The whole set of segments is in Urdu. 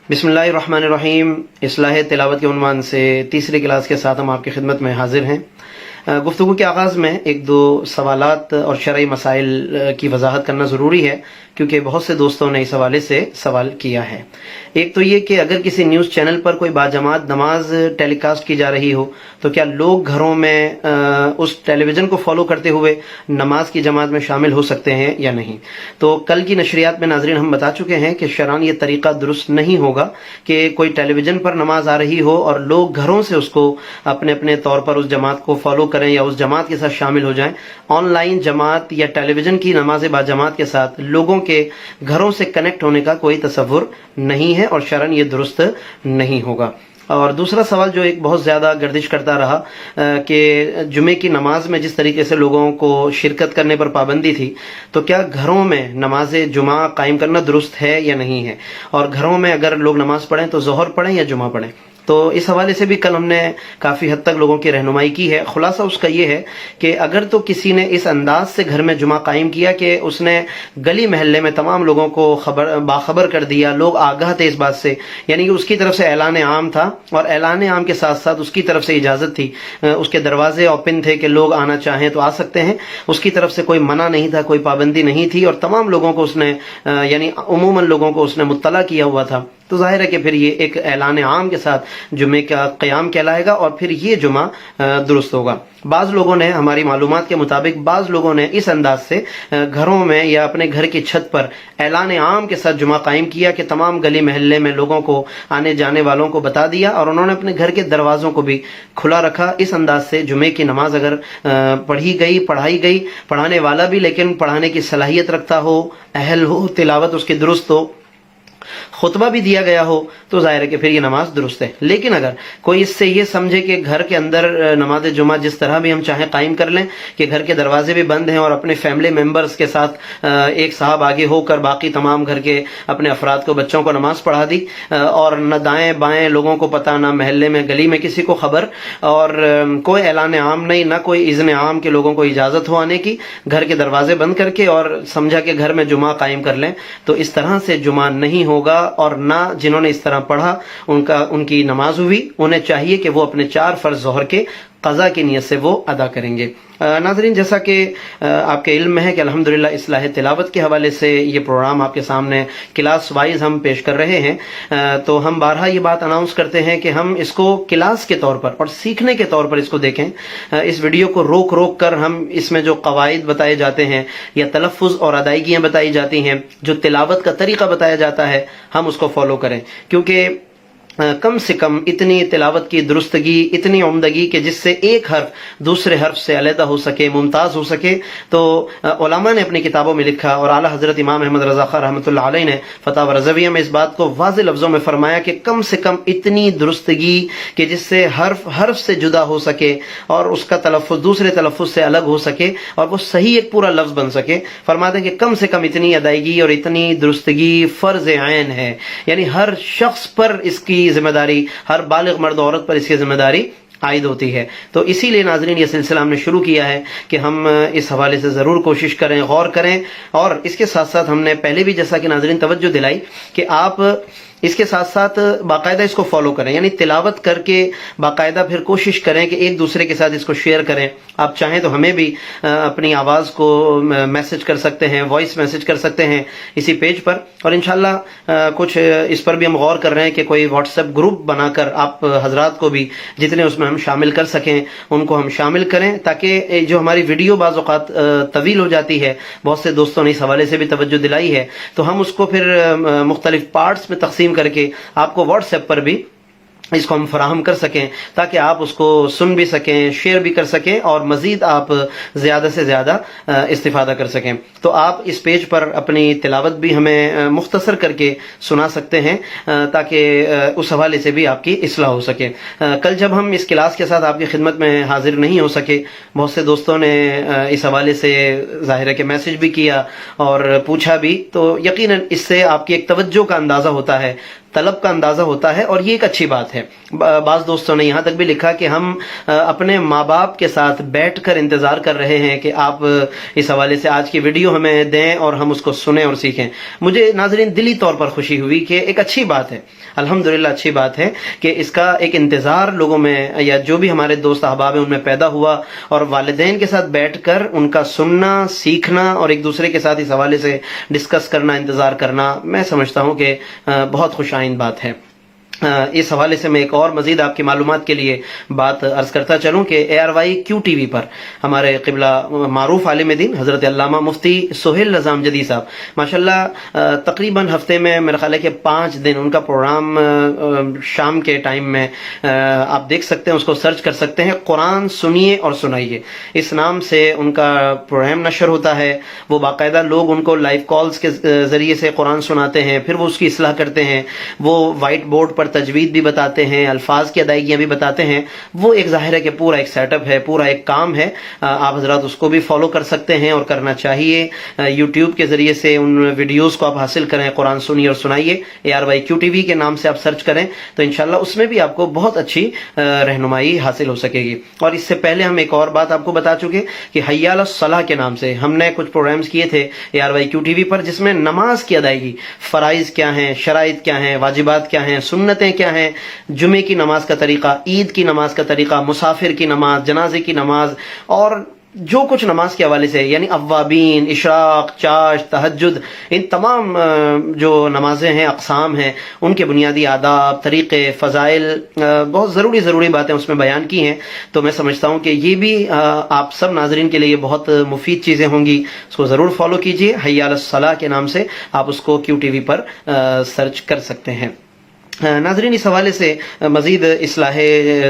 بسم اللہ الرحمن الرحیم. اصلاح تلاوت کے عنوان سے تیسری کلاس کے ساتھ ہم آپ کی خدمت میں حاضر ہیں. گفتگو کے آغاز میں ایک دو سوالات اور شرعی مسائل کی وضاحت کرنا ضروری ہے، کیونکہ بہت سے دوستوں نے اس حوالے سے سوال کیا ہے. ایک تو یہ کہ اگر کسی نیوز چینل پر کوئی باجماعت نماز ٹیلی کاسٹ کی جا رہی ہو تو کیا لوگ گھروں میں اس ٹیلی ویژن کو فالو کرتے ہوئے نماز کی جماعت میں شامل ہو سکتے ہیں یا نہیں؟ تو کل کی نشریات میں ناظرین ہم بتا چکے ہیں کہ شرعاً یہ طریقہ درست نہیں ہوگا کہ کوئی ٹیلی ویژن پر نماز آ رہی ہو اور لوگ گھروں سے اس کو اپنے اپنے طور پر اس جماعت کو فالو کریں یا اس جماعت کے ساتھ شامل ہو جائیں. آن لائن جماعت یا ٹیلی ویژن کی نماز باجماعت کے ساتھ لوگوں کے گھروں سے کنیکٹ ہونے کا کوئی تصور نہیں ہے اور شرعاً یہ درست نہیں ہوگا. اور دوسرا سوال جو ایک بہت زیادہ گردش کرتا رہا کہ جمعے کی نماز میں جس طریقے سے لوگوں کو شرکت کرنے پر پابندی تھی، تو کیا گھروں میں نماز جمعہ قائم کرنا درست ہے یا نہیں ہے، اور گھروں میں اگر لوگ نماز پڑھیں تو ظہر پڑھیں یا جمعہ پڑھیں؟ تو اس حوالے سے بھی کل ہم نے کافی حد تک لوگوں کی رہنمائی کی ہے. خلاصہ اس کا یہ ہے کہ اگر تو کسی نے اس انداز سے گھر میں جمعہ قائم کیا کہ اس نے گلی محلے میں تمام لوگوں کو باخبر کر دیا، لوگ آگاہ تھے اس بات سے، یعنی کہ اس کی طرف سے اعلان عام تھا اور اعلان عام کے ساتھ ساتھ اس کی طرف سے اجازت تھی، اس کے دروازے اوپن تھے کہ لوگ آنا چاہیں تو آ سکتے ہیں، اس کی طرف سے کوئی منع نہیں تھا، کوئی پابندی نہیں تھی، اور تمام لوگوں کو اس نے یعنی عموماً لوگوں کو اس نے مطلع کیا ہوا تھا، تو ظاہر ہے کہ پھر یہ ایک اعلان عام کے ساتھ جمعے کا قیام کہلائے گا اور پھر یہ جمعہ درست ہوگا. بعض لوگوں نے، ہماری معلومات کے مطابق بعض لوگوں نے اس انداز سے گھروں میں یا اپنے گھر کی چھت پر اعلان عام کے ساتھ جمعہ قائم کیا کہ تمام گلی محلے میں لوگوں کو، آنے جانے والوں کو بتا دیا، اور انہوں نے اپنے گھر کے دروازوں کو بھی کھلا رکھا. اس انداز سے جمعے کی نماز اگر پڑھائی گئی، پڑھانے والا بھی لیکن پڑھانے کی صلاحیت رکھتا ہو، اہل ہو، تلاوت اس کی درست ہو، خطبہ بھی دیا گیا ہو، تو ظاہر ہے کہ پھر یہ نماز درست ہے. لیکن اگر کوئی اس سے یہ سمجھے کہ گھر کے اندر نماز جمعہ جس طرح بھی ہم چاہیں قائم کر لیں، کہ گھر کے دروازے بھی بند ہیں اور اپنے فیملی ممبرز کے ساتھ ایک صاحب آگے ہو کر باقی تمام گھر کے اپنے افراد کو، بچوں کو نماز پڑھا دی، اور نہ دائیں بائیں لوگوں کو پتہ، نہ محلے میں گلی میں کسی کو خبر، اور کوئی اعلان عام نہیں، نہ کوئی اذن عام کے لوگوں کو اجازت ہو آنے کی، گھر کے دروازے بند کر کے اور سمجھا کہ گھر میں جمعہ قائم کر لیں، تو اس طرح سے جمعہ نہیں ہوگا. اور نہ جنہوں نے اس طرح پڑھا ان کی نماز ہوئی. انہیں چاہیے کہ وہ اپنے 4 فرض ظہر کے قضا کی نیت سے وہ ادا کریں گے. ناظرین، جیسا کہ آپ کے علم میں ہے کہ الحمدللہ اصلاح تلاوت کے حوالے سے یہ پروگرام آپ کے سامنے کلاس وائز ہم پیش کر رہے ہیں، تو ہم بارہا یہ بات اناؤنس کرتے ہیں کہ ہم اس کو کلاس کے طور پر اور سیکھنے کے طور پر اس کو دیکھیں. اس ویڈیو کو روک کر ہم اس میں جو قواعد بتائے جاتے ہیں یا تلفظ اور ادائیگیاں بتائی جاتی ہیں، جو تلاوت کا طریقہ بتایا جاتا ہے، ہم اس کو فالو کریں، کیونکہ کم سے کم اتنی تلاوت کی درستگی، اتنی عمدگی کہ جس سے ایک حرف دوسرے حرف سے علیحدہ ہو سکے، ممتاز ہو سکے. تو علماء نے اپنی کتابوں میں لکھا، اور اعلیٰ حضرت امام احمد رضا خان رحمۃ اللہ علیہ نے فتاوی رضویہ میں اس بات کو واضح لفظوں میں فرمایا کہ کم سے کم اتنی درستگی کہ جس سے حرف سے جدا ہو سکے اور اس کا تلفظ دوسرے تلفظ سے الگ ہو سکے اور وہ صحیح ایک پورا لفظ بن سکے. فرماتے ہیں کہ کم سے کم اتنی ادائیگی اور اتنی درستگی فرض عین ہے، یعنی ہر شخص پر اس کی ذمہ داری، ہر بالغ مرد عورت پر اس کی ذمہ داری عائد ہوتی ہے. تو اسی لیے ناظرین یہ سلسلہ ہم نے شروع کیا ہے کہ ہم اس حوالے سے ضرور کوشش کریں، غور کریں، اور اس کے ساتھ ساتھ ہم نے پہلے بھی جیسا کہ ناظرین توجہ دلائی کہ آپ اس کے ساتھ ساتھ باقاعدہ اس کو فالو کریں، یعنی تلاوت کر کے باقاعدہ پھر کوشش کریں کہ ایک دوسرے کے ساتھ اس کو شیئر کریں. آپ چاہیں تو ہمیں بھی اپنی آواز کو میسج کر سکتے ہیں، وائس میسج کر سکتے ہیں اسی پیج پر، اور انشاءاللہ کچھ اس پر بھی ہم غور کر رہے ہیں کہ کوئی واٹس ایپ گروپ بنا کر آپ حضرات کو بھی جتنے اس میں ہم شامل کر سکیں ان کو ہم شامل کریں، تاکہ جو ہماری ویڈیو بعض اوقات طویل ہو جاتی ہے، بہت سے دوستوں نے اس حوالے سے بھی توجہ دلائی ہے، تو ہم اس کو پھر مختلف پارٹس میں تقسیم کر کے آپ کو واٹس ایپ پر بھی اس کو ہم فراہم کر سکیں، تاکہ آپ اس کو سن بھی سکیں، شیئر بھی کر سکیں، اور مزید آپ زیادہ سے زیادہ استفادہ کر سکیں. تو آپ اس پیج پر اپنی تلاوت بھی ہمیں مختصر کر کے سنا سکتے ہیں، تاکہ اس حوالے سے بھی آپ کی اصلاح ہو سکے. کل جب ہم اس کلاس کے ساتھ آپ کی خدمت میں حاضر نہیں ہو سکے، بہت سے دوستوں نے اس حوالے سے ظاہر ہے کہ میسج بھی کیا اور پوچھا بھی، تو یقیناً اس سے آپ کی ایک توجہ کا اندازہ ہوتا ہے، طلب کا اندازہ ہوتا ہے اور یہ ایک اچھی بات ہے. بعض دوستوں نے یہاں تک بھی لکھا کہ ہم اپنے ماں باپ کے ساتھ بیٹھ کر انتظار کر رہے ہیں کہ آپ اس حوالے سے آج کی ویڈیو ہمیں دیں اور ہم اس کو سنیں اور سیکھیں. مجھے ناظرین دلی طور پر خوشی ہوئی کہ ایک اچھی بات ہے, الحمدللہ اچھی بات ہے کہ اس کا ایک انتظار لوگوں میں یا جو بھی ہمارے دوست احباب ہیں ان میں پیدا ہوا, اور والدین کے ساتھ بیٹھ کر ان کا سننا, سیکھنا اور ایک دوسرے کے ساتھ اس حوالے سے ڈسکس کرنا, انتظار کرنا, میں سمجھتا ہوں کہ بہت خوش آئند بات ہے. اس حوالے سے میں ایک اور مزید آپ کی معلومات کے لیے بات عرض کرتا چلوں کہ ARYQTV پر ہمارے قبلہ معروف عالم دین حضرت علامہ مفتی سہیل نظام جدی صاحب ماشاءاللہ تقریباً ہفتے میں میرا خیال ہے کہ 5 دن ان کا پروگرام شام کے ٹائم میں آپ دیکھ سکتے ہیں, اس کو سرچ کر سکتے ہیں, قرآن سنیے اور سنائیے اس نام سے ان کا پروگرام نشر ہوتا ہے. وہ باقاعدہ لوگ ان کو لائیو کالز کے ذریعے سے قرآن سناتے ہیں, پھر وہ اس کی اصلاح کرتے ہیں, وہ وائٹ بورڈ پر تجوید بھی بتاتے ہیں, الفاظ کی ادائیگیاں بھی بتاتے ہیں. وہ ایک ظاہر ہے کہ پورا ایک سیٹ اپ ہے, پورا ایک کام ہے. آپ حضرات اس کو بھی فالو کر سکتے ہیں اور کرنا چاہیے. یوٹیوب کے ذریعے سے ان ویڈیوز کو آپ حاصل کریں, قرآن سنیے اور سنائیے, ARYQTV کے نام سے آپ سرچ کریں تو انشاءاللہ اس میں بھی آپ کو بہت اچھی رہنمائی حاصل ہو سکے گی. اور اس سے پہلے ہم ایک اور بات آپ کو بتا چکے کہ حی علی الصلاح کے نام سے ہم نے کچھ پروگرامز کیے تھے ARYQTV پر, جس میں نماز کی ادائیگی, فرائض کیا ہیں, شرائط کیا ہیں, واجبات کیا ہیں, سنتیں کیا ہیں, جمعے کی نماز کا طریقہ, عید کی نماز کا طریقہ, مسافر کی نماز, جنازے کی نماز, اور جو کچھ نماز کے حوالے سے یعنی اوابین, اشراق, چاش, تہجد, ان تمام جو نمازیں ہیں, اقسام ہیں, ان کے بنیادی آداب, طریقے, فضائل, بہت ضروری باتیں اس میں بیان کی ہیں. تو میں سمجھتا ہوں کہ یہ بھی آپ سب ناظرین کے لیے بہت مفید چیزیں ہوں گی. اس کو ضرور فالو کیجئے. حی علی الصلاح کے نام سے آپ اس کو QTV پر سرچ کر سکتے ہیں. ناظرین اس حوالے سے مزید اصلاح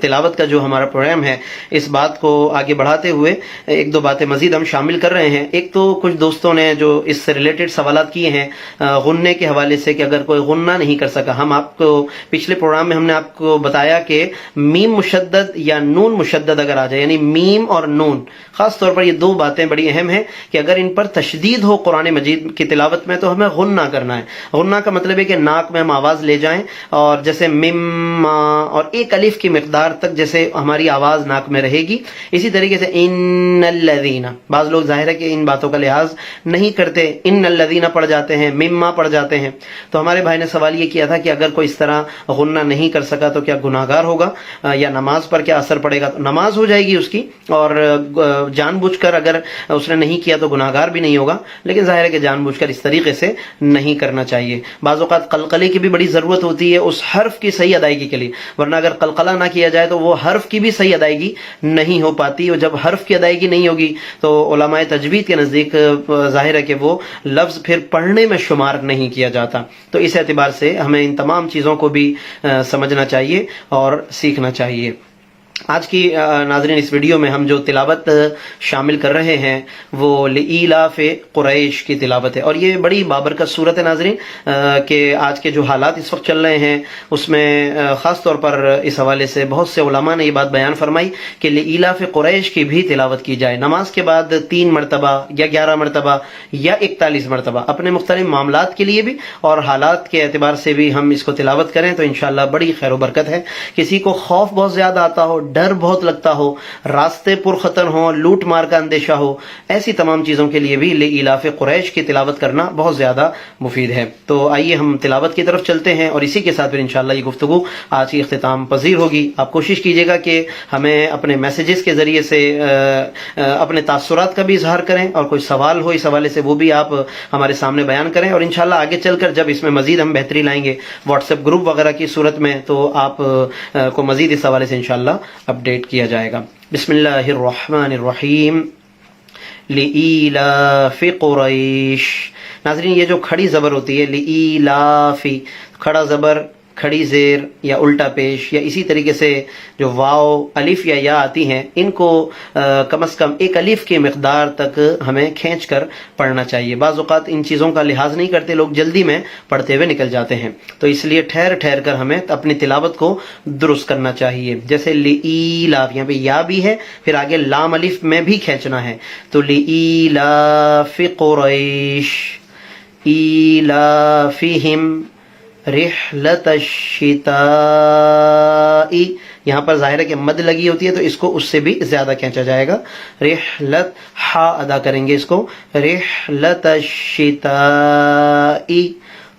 تلاوت کا جو ہمارا پروگرام ہے, اس بات کو آگے بڑھاتے ہوئے ایک دو باتیں مزید ہم شامل کر رہے ہیں. ایک تو کچھ دوستوں نے جو اس سے ریلیٹڈ سوالات کیے ہیں غننے کے حوالے سے کہ اگر کوئی غنہ نہیں کر سکا, ہم آپ کو پچھلے پروگرام میں ہم نے آپ کو بتایا کہ میم مشدد یا نون مشدد اگر آ جائے, یعنی میم اور نون, خاص طور پر یہ دو باتیں بڑی اہم ہیں کہ اگر ان پر تشدید ہو قرآن مجید کی تلاوت میں تو ہمیں غنہ کرنا ہے. غنہ کا مطلب ہے کہ ناک میں ہم آواز لے جائیں, اور جیسے مما اور ایک الف کی مقدار تک جیسے ہماری آواز ناک میں رہے گی, اسی طریقے سے ان الذین, بعض لوگ ظاہر ہے کہ ان باتوں کا لحاظ نہیں کرتے, ان الذین پڑھ جاتے ہیں, مما پڑھ جاتے ہیں. تو ہمارے بھائی نے سوال یہ کیا تھا کہ اگر کوئی اس طرح غنہ نہیں کر سکا تو کیا گناہگار ہوگا یا نماز پر کیا اثر پڑے گا؟ تو نماز ہو جائے گی اس کی, اور جان بوجھ کر اگر اس نے نہیں کیا تو گناہگار بھی نہیں ہوگا, لیکن ظاہر ہے کہ جان بوجھ کر اس طریقے سے نہیں کرنا چاہیے. بعض اوقات قلقلے کی بھی بڑی ضرورت ہوتی ہے اس حرف کی صحیح ادائیگی کے لیے, ورنہ اگر قلقلہ نہ کیا جائے تو وہ حرف کی بھی صحیح ادائیگی نہیں ہو پاتی, اور جب حرف کی ادائیگی نہیں ہوگی تو علماء تجوید کے نزدیک ظاہر ہے کہ وہ لفظ پھر پڑھنے میں شمار نہیں کیا جاتا. تو اس اعتبار سے ہمیں ان تمام چیزوں کو بھی سمجھنا چاہیے اور سیکھنا چاہیے. آج کی ناظرین اس ویڈیو میں ہم جو تلاوت شامل کر رہے ہیں وہ لإیلاف قریش کی تلاوت ہے, اور یہ بڑی بابرکت صورت ہے ناظرین کہ آج کے جو حالات اس وقت چل رہے ہیں اس میں خاص طور پر اس حوالے سے بہت سے علماء نے یہ بات بیان فرمائی کہ لإیلاف قریش کی بھی تلاوت کی جائے نماز کے بعد 3 مرتبہ یا 11 مرتبہ یا 41 مرتبہ, اپنے مختلف معاملات کے لیے بھی اور حالات کے اعتبار سے بھی ہم اس کو تلاوت کریں تو انشاءاللہ بڑی خیر و برکت ہے. کسی کو خوف بہت زیادہ آتا ہو, ڈر بہت لگتا ہو, راستے پرخطر ہوں, لوٹ مار کا اندیشہ ہو, ایسی تمام چیزوں کے لیے بھی لإیلاف قریش کی تلاوت کرنا بہت زیادہ مفید ہے. تو آئیے ہم تلاوت کی طرف چلتے ہیں, اور اسی کے ساتھ پھر انشاءاللہ یہ گفتگو آج کی اختتام پذیر ہوگی. آپ کوشش کیجئے گا کہ ہمیں اپنے میسیجز کے ذریعے سے اپنے تاثرات کا بھی اظہار کریں, اور کوئی سوال ہو اس حوالے سے وہ بھی آپ ہمارے سامنے بیان کریں, اور انشاءاللہ آگے چل کر جب اس میں مزید ہم بہتری لائیں گے واٹس ایپ گروپ وغیرہ کی صورت میں تو آپ کو مزید اس حوالے سے انشاءاللہ اپڈیٹ کیا جائے گا. بسم اللہ الرحمن الرحیم. لإیلاف قریش. ناظرین یہ جو کھڑی زبر ہوتی ہے لإیلافی, کھڑا زبر, کھڑی زیر یا الٹا پیش, یا اسی طریقے سے جو واو, الف یا یا آتی ہیں ان کو کم از کم ایک الف کی مقدار تک ہمیں کھینچ کر پڑھنا چاہیے. بعض اوقات ان چیزوں کا لحاظ نہیں کرتے لوگ, جلدی میں پڑھتے ہوئے نکل جاتے ہیں, تو اس لیے ٹھہر ٹھہر کر ہمیں اپنی تلاوت کو درست کرنا چاہیے. جیسے لإیلاف, یہاں پہ یا بھی ہے, پھر آگے لام الف میں بھی کھینچنا ہے, تو لإیلاف قریش ایلافہم رحلت الشتاء، یہاں پر ظاہر ہے کہ مد لگی ہوتی ہے تو اس کو اس سے بھی زیادہ کھینچا جائے گا. رحلت، ہا ادا کریں گے اس کو، رحلت الشتاء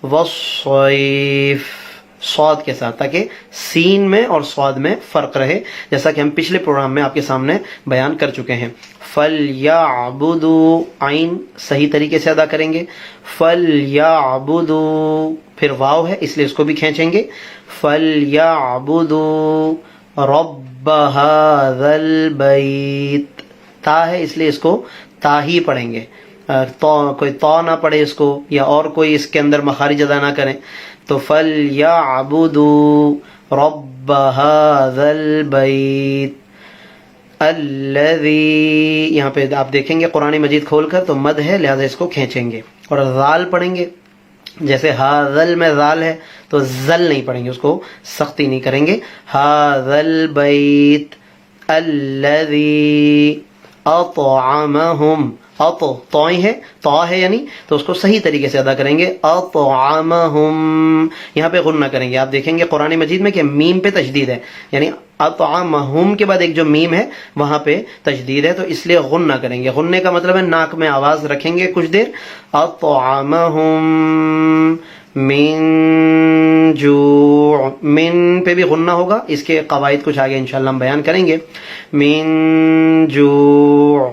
والصیف، صاد کے ساتھ، تاکہ سین میں اور صاد میں فرق رہے، جیسا کہ ہم پچھلے پروگرام میں آپ کے سامنے بیان کر چکے ہیں. فَلْيَعْبُدُوا، عین صحیح طریقے سے ادا کریں گے. فَلْيَعْبُدُوا، پھر واو ہے اس لیے اس کو بھی کھینچیں گے. فَلْيَعْبُدُوا رَبَّ هَذَا الْبَيْتِ، تا ہے اس لیے اس کو تا ہی پڑھیں گے، کوئی تو نہ پڑھے اس کو، یا اور کوئی اس کے اندر مخارج ادا نہ کریں. تو فَلْيَعْبُدُوا رَبَّ هَذَا الْبَيْتِ الَّذِي، یہاں پہ آپ دیکھیں گے قرآن مجید کھول کر تو مد ہے لہذا اس کو کھینچیں گے. اور ذال پڑھیں گے، جیسے ہاذل میں ذال ہے تو زل نہیں پڑھیں گے، اس کو سختی نہیں کریں گے. هَذَا الْبَيْتِ الَّذِي اطعمهم، تو ہے تو ہے یعنی، تو اس کو صحیح طریقے سے ادا کریں گے. اطعمهم، یہاں پہ غنہ کریں گے. آپ دیکھیں گے قرآن مجید میں کہ میم پہ تشدید ہے، یعنی اطعمهم کے بعد ایک جو میم ہے وہاں پہ تشدید ہے، تو اس لیے غنہ کریں گے. غننے کا مطلب ہے ناک میں آواز رکھیں گے کچھ دیر. اطعمهم من جوع، من پہ بھی غنہ ہوگا، اس کے قواعد کچھ آگے انشاءاللہ ہم بیان کریں گے. من جوع،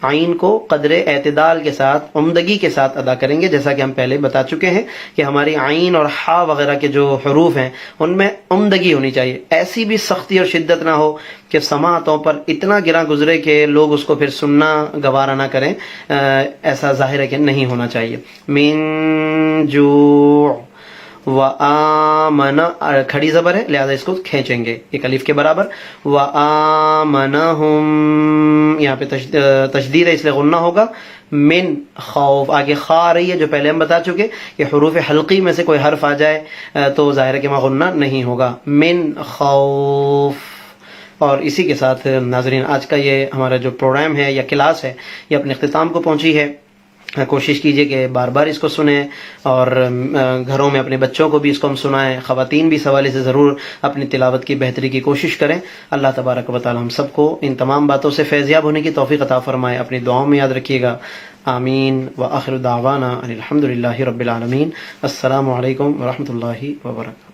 عین کو قدر اعتدال کے ساتھ، عمدگی کے ساتھ ادا کریں گے، جیسا کہ ہم پہلے بتا چکے ہیں کہ ہماری عین اور ہا وغیرہ کے جو حروف ہیں ان میں عمدگی ہونی چاہیے، ایسی بھی سختی اور شدت نہ ہو کہ سماعتوں پر اتنا گراں گزرے کہ لوگ اس کو پھر سننا گوارا نہ کریں، ایسا ظاہر ہے کہ نہیں ہونا چاہیے. من جوع وآمن، کھڑی زبر ہے لہذا اس کو کھینچیں گے ایک الف کے برابر. وآمنہم، یہاں پہ تشدید ہے اس لیے غنہ ہوگا. من خوف، آگے خا آ رہی ہے جو پہلے ہم بتا چکے کہ حروف حلقی میں سے کوئی حرف آ جائے تو ظاہر ہے کہ وہاں غنہ نہیں ہوگا. من خوف. اور اسی کے ساتھ ناظرین آج کا یہ ہمارا جو پروگرام ہے یا کلاس ہے یہ اپنے اختتام کو پہنچی ہے. کوشش کیجئے کہ بار بار اس کو سنیں اور گھروں میں اپنے بچوں کو بھی اس کو ہم سنائیں. خواتین بھی اس حوالے سے ضرور اپنی تلاوت کی بہتری کی کوشش کریں. اللہ تبارک و تعالی ہم سب کو ان تمام باتوں سے فیضیاب ہونے کی توفیق عطا فرمائے. اپنی دعاؤں میں یاد رکھیے گا. آمین. وآخر دعوانا ان الحمد للہ رب العالمین. السلام علیکم ورحمۃ اللہ وبرکاتہ.